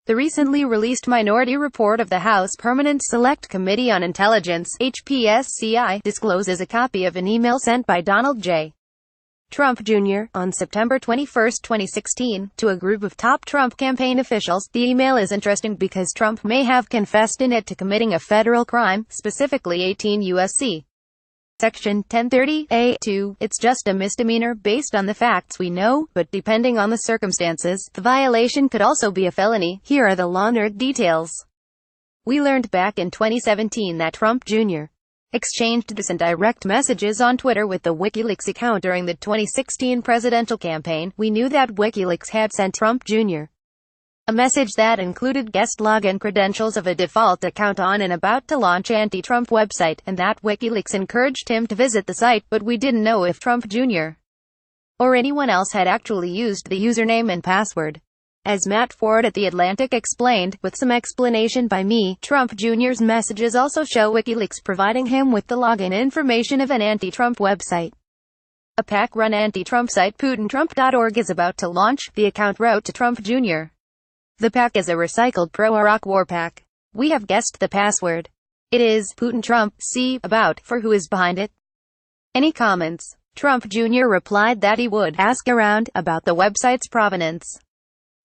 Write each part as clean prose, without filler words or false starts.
The recently released Minority Report of the House Permanent Select Committee on Intelligence (HPSCI) discloses a copy of an email sent by Donald J. Trump Jr. on September 21, 2016, to a group of top Trump campaign officials. The email is interesting because Trump may have confessed in it to committing a federal crime, specifically 18 U.S.C. Section 1030A(2). It's just a misdemeanor based on the facts we know, but depending on the circumstances, the violation could also be a felony. Here are the law nerd details. We learned back in 2017 that Trump Jr. exchanged this and direct messages on Twitter with the WikiLeaks account during the 2016 presidential campaign. We knew that WikiLeaks had sent Trump Jr. a message that included guest login credentials of a default account on an about-to-launch anti-Trump website, and that WikiLeaks encouraged him to visit the site, but we didn't know if Trump Jr. or anyone else had actually used the username and password. As Matt Ford at The Atlantic explained, with some explanation by me, Trump Jr.'s messages also show WikiLeaks providing him with the login information of an anti-Trump website. A PAC-run anti-Trump site, PutinTrump.org, is about to launch, the account wrote to Trump Jr. The PAC is a recycled pro-Iraq war PAC. We have guessed the password. It is Putin Trump. See about for who is behind it. Any comments? Trump Jr. replied that he would ask around about the website's provenance.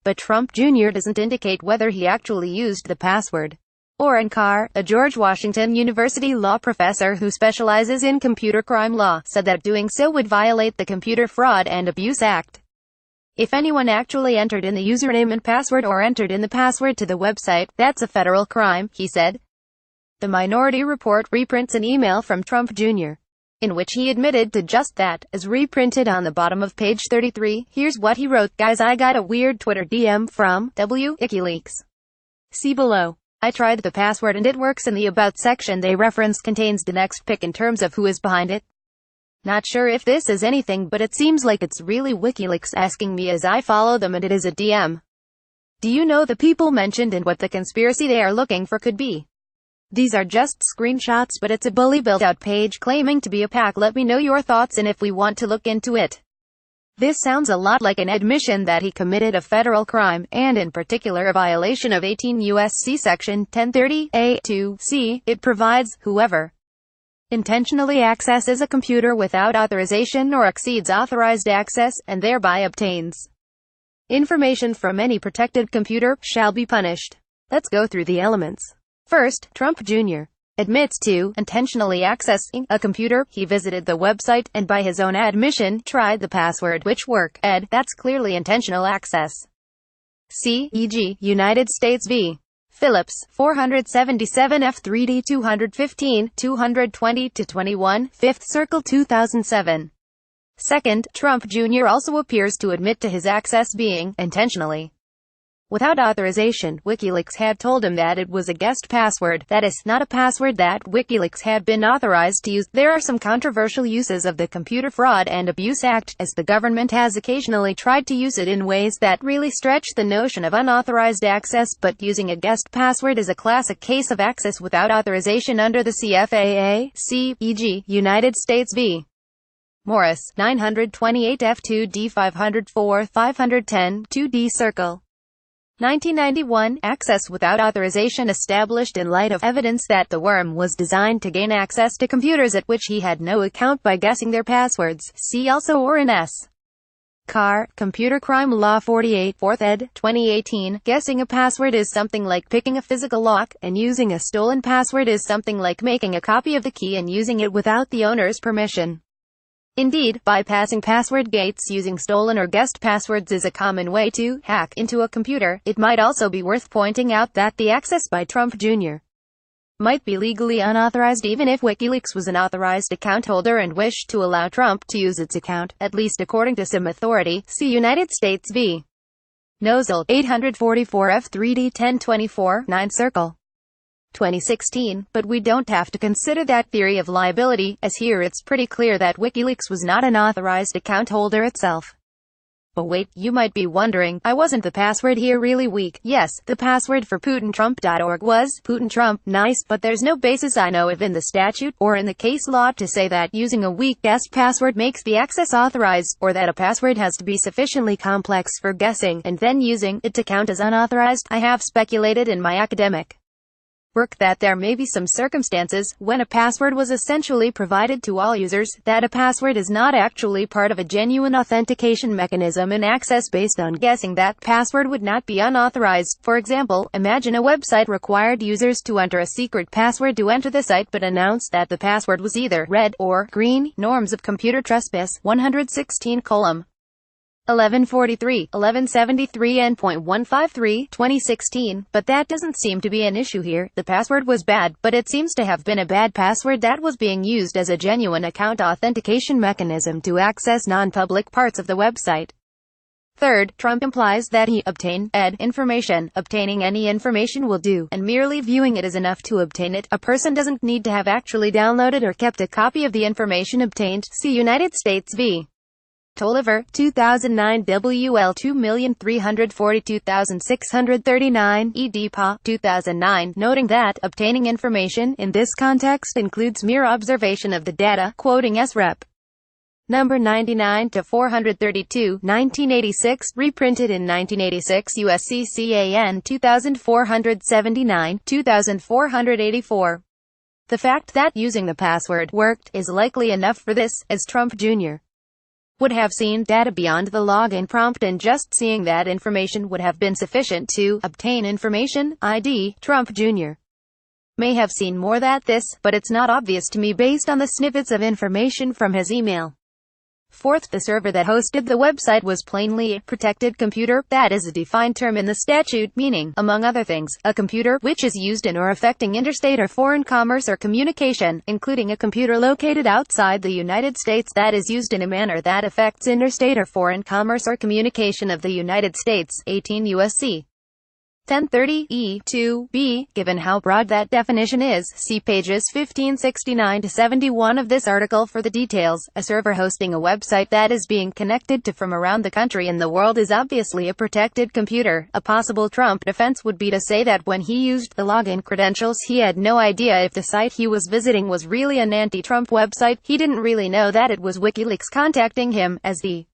But Trump Jr. doesn't indicate whether he actually used the password. Oren Carr, a George Washington University law professor who specializes in computer crime law, said that doing so would violate the Computer Fraud and Abuse Act. If anyone actually entered in the username and password or entered in the password to the website, that's a federal crime, he said. The Minority Report reprints an email from Trump Jr. in which he admitted to just that, as reprinted on the bottom of page 33. Here's what he wrote: "Guys, I got a weird Twitter DM from WikiLeaks. See below. I tried the password and it works, and the About section they reference contains the next pick in terms of who is behind it. Not sure if this is anything, but it seems like it's really WikiLeaks asking me as I follow them, and it is a DM. Do you know the people mentioned and what the conspiracy they are looking for could be? These are just screenshots, but it's a bully built-out page claiming to be a PAC. Let me know your thoughts and if we want to look into it." This sounds a lot like an admission that he committed a federal crime, and in particular a violation of 18 U.S.C. Section 1030A(2)(c). It provides, whoever intentionally accesses a computer without authorization or exceeds authorized access, and thereby obtains information from any protected computer, shall be punished. Let's go through the elements. First, Trump Jr. admits to intentionally accessing a computer. He visited the website, and by his own admission, tried the password, which worked. That's clearly intentional access. See, e.g., United States v. Phillips, 477 F3D 215, 220-21, 5th Circle 2007. Second, Trump Jr. also appears to admit to his access being intentionally without authorization. WikiLeaks had told him that it was a guest password, that is, not a password that WikiLeaks had been authorized to use. There are some controversial uses of the Computer Fraud and Abuse Act, as the government has occasionally tried to use it in ways that really stretch the notion of unauthorized access, but using a guest password is a classic case of access without authorization under the CFAA. See, e.g., United States v. Morris, 928 F2D 504, 510, 2D Circle. 1991, access without authorization established in light of evidence that the worm was designed to gain access to computers at which he had no account by guessing their passwords. See also Oren S. Carr, Computer Crime Law 48, 4th ed., 2018. Guessing a password is something like picking a physical lock, and using a stolen password is something like making a copy of the key and using it without the owner's permission. Indeed, bypassing password gates using stolen or guessed passwords is a common way to hack into a computer. It might also be worth pointing out that the access by Trump Jr. might be legally unauthorized even if WikiLeaks was an authorized account holder and wished to allow Trump to use its account, at least according to some authority. See United States v. Nozzle, 844 F3D 1024, 9 Circle. 2016, but we don't have to consider that theory of liability, as here it's pretty clear that WikiLeaks was not an authorized account holder itself. But wait, you might be wondering, I wasn't the password here really weak? Yes, the password for PutinTrump.org was PutinTrump. Nice, but there's no basis I know of in the statute, or in the case law to say that using a weak guessed password makes the access authorized, or that a password has to be sufficiently complex for guessing, and then using it to count as unauthorized. I have speculated in my academic work that there may be some circumstances, when a password was essentially provided to all users, that a password is not actually part of a genuine authentication mechanism and access based on guessing that password would not be unauthorized. For example, imagine a website required users to enter a secret password to enter the site but announced that the password was either red or green. Norms of Computer Trespass, 116 column 1143, 1173 and .153, 2016, but that doesn't seem to be an issue here. The password was bad, but it seems to have been a bad password that was being used as a genuine account authentication mechanism to access non-public parts of the website. Third, Trump implies that he obtained information. Obtaining any information will do, and merely viewing it is enough to obtain it. A person doesn't need to have actually downloaded or kept a copy of the information obtained. See United States v. Tolliver, 2009, WL 2342639, EDPA, 2009, noting that obtaining information in this context includes mere observation of the data, quoting SREP number 99 to 432, 1986, reprinted in 1986, USC CAN 2479, 2484. The fact that using the password worked is likely enough for this, as Trump Jr. would have seen data beyond the login prompt, and just seeing that information would have been sufficient to obtain information ID. Trump Jr. may have seen more than this, but it's not obvious to me based on the snippets of information from his email. Fourth, the server that hosted the website was plainly a protected computer. That is a defined term in the statute, meaning, among other things, a computer which is used in or affecting interstate or foreign commerce or communication, including a computer located outside the United States that is used in a manner that affects interstate or foreign commerce or communication of the United States. 18 U.S.C. 1030 E2b. Given how broad that definition is, see pages 1569 to 71 of this article for the details. A server hosting a website that is being connected to from around the country and the world is obviously a protected computer. A possible Trump defense would be to say that when he used the login credentials, he had no idea if the site he was visiting was really an anti-Trump website. He didn't really know that it was WikiLeaks contacting him, as the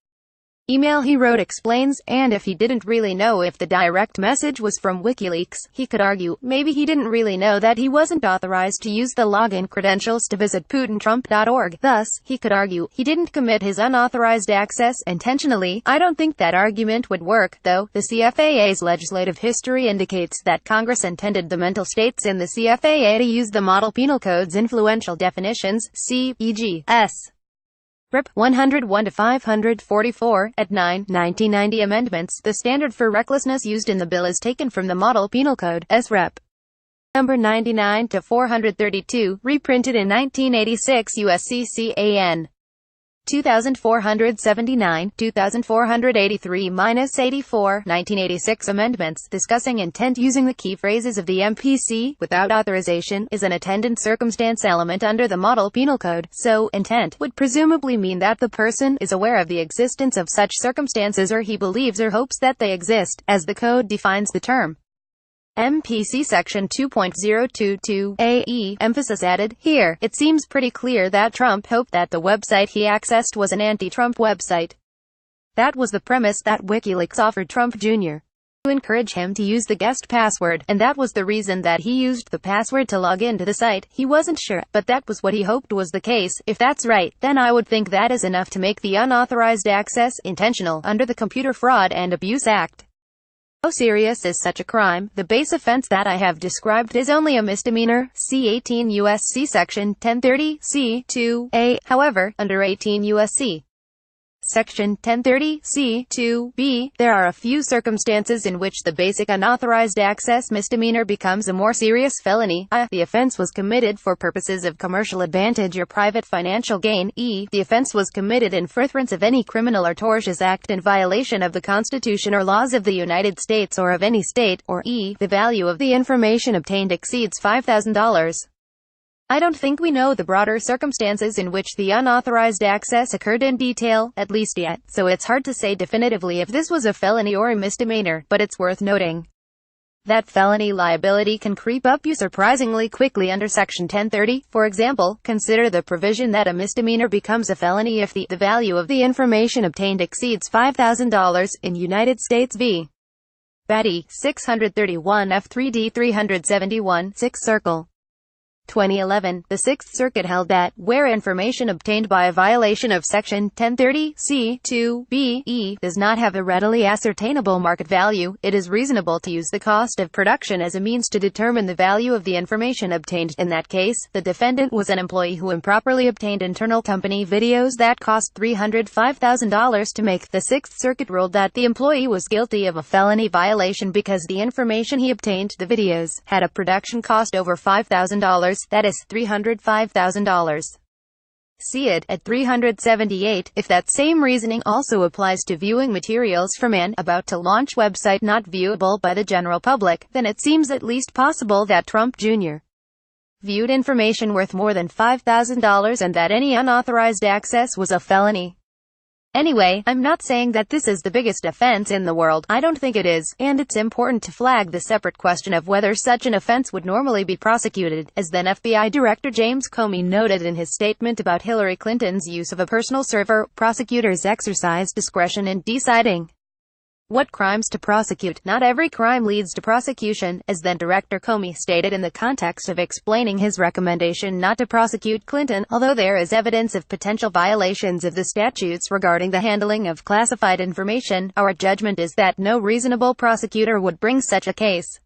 email he wrote explains, and if he didn't really know if the direct message was from WikiLeaks, he could argue, maybe he didn't really know that he wasn't authorized to use the login credentials to visit PutinTrump.org. Thus, he could argue, he didn't commit his unauthorized access intentionally. I don't think that argument would work, though. The CFAA's legislative history indicates that Congress intended the mental states in the CFAA to use the Model Penal Code's influential definitions, c.e.g. S. Rep. 101 to 544, at 9, 1990 amendments. The standard for recklessness used in the bill is taken from the Model Penal Code, S. Rep. number 99 to 432, reprinted in 1986, USC CAN 2479, 2483-84, 1986 amendments. Discussing intent using the key phrases of the MPC, without authorization, is an attendant circumstance element under the Model Penal Code, so, intent, would presumably mean that the person is aware of the existence of such circumstances, or he believes or hopes that they exist, as the code defines the term. MPC Section 2.022 AE, emphasis added. Here, it seems pretty clear that Trump hoped that the website he accessed was an anti-Trump website. That was the premise that WikiLeaks offered Trump Jr. to encourage him to use the guest password, and that was the reason that he used the password to log into the site. He wasn't sure, but that was what he hoped was the case. If that's right, then I would think that is enough to make the unauthorized access intentional under the Computer Fraud and Abuse Act. How serious is such a crime? The base offense that I have described is only a misdemeanor, see 18 U.S.C. Section 1030, C-2A. However, under 18 U.S.C. Section 1030, C-2B, there are a few circumstances in which the basic unauthorized access misdemeanor becomes a more serious felony. A. The offense was committed for purposes of commercial advantage or private financial gain. E. The offense was committed in furtherance of any criminal or tortious act in violation of the Constitution or laws of the United States or of any state. Or E. The value of the information obtained exceeds $5,000. I don't think we know the broader circumstances in which the unauthorized access occurred in detail, at least yet, so it's hard to say definitively if this was a felony or a misdemeanor, but it's worth noting that felony liability can creep up surprisingly quickly under Section 1030. For example, consider the provision that a misdemeanor becomes a felony if the value of the information obtained exceeds $5,000 in United States v. Batty, 631 F3D 371, 6th Circle. 2011, the Sixth Circuit held that, where information obtained by a violation of Section 1030 C.2b.e. does not have a readily ascertainable market value, it is reasonable to use the cost of production as a means to determine the value of the information obtained. In that case, the defendant was an employee who improperly obtained internal company videos that cost $305,000 to make. The Sixth Circuit ruled that the employee was guilty of a felony violation because the information he obtained, the videos, had a production cost over $5,000. That is, $305,000. See it at 378. If that same reasoning also applies to viewing materials from an about-to-launch website not viewable by the general public, then it seems at least possible that Trump Jr. viewed information worth more than $5,000 and that any unauthorized access was a felony. Anyway, I'm not saying that this is the biggest offense in the world. I don't think it is, and it's important to flag the separate question of whether such an offense would normally be prosecuted, as then FBI Director James Comey noted in his statement about Hillary Clinton's use of a personal server. Prosecutors exercise discretion in deciding what crimes to prosecute. Not every crime leads to prosecution, as then Director Comey stated in the context of explaining his recommendation not to prosecute Clinton. Although there is evidence of potential violations of the statutes regarding the handling of classified information, our judgment is that no reasonable prosecutor would bring such a case.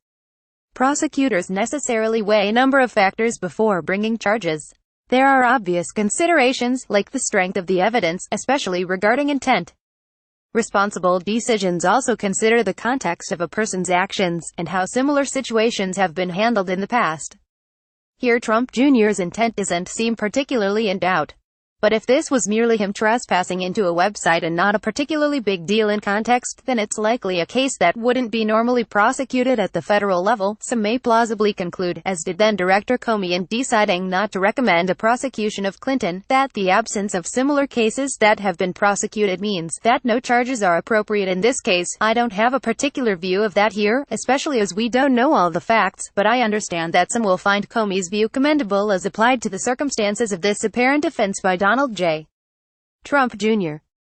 Prosecutors necessarily weigh a number of factors before bringing charges. There are obvious considerations, like the strength of the evidence, especially regarding intent. Responsible decisions also consider the context of a person's actions, and how similar situations have been handled in the past. Here Trump Jr.'s intent doesn't seem particularly in doubt. But if this was merely him trespassing into a website and not a particularly big deal in context, then it's likely a case that wouldn't be normally prosecuted at the federal level. Some may plausibly conclude, as did then Director Comey in deciding not to recommend a prosecution of Clinton, that the absence of similar cases that have been prosecuted means that no charges are appropriate in this case. I don't have a particular view of that here, especially as we don't know all the facts, but I understand that some will find Comey's view commendable as applied to the circumstances of this apparent offense by Donald J. Trump Jr.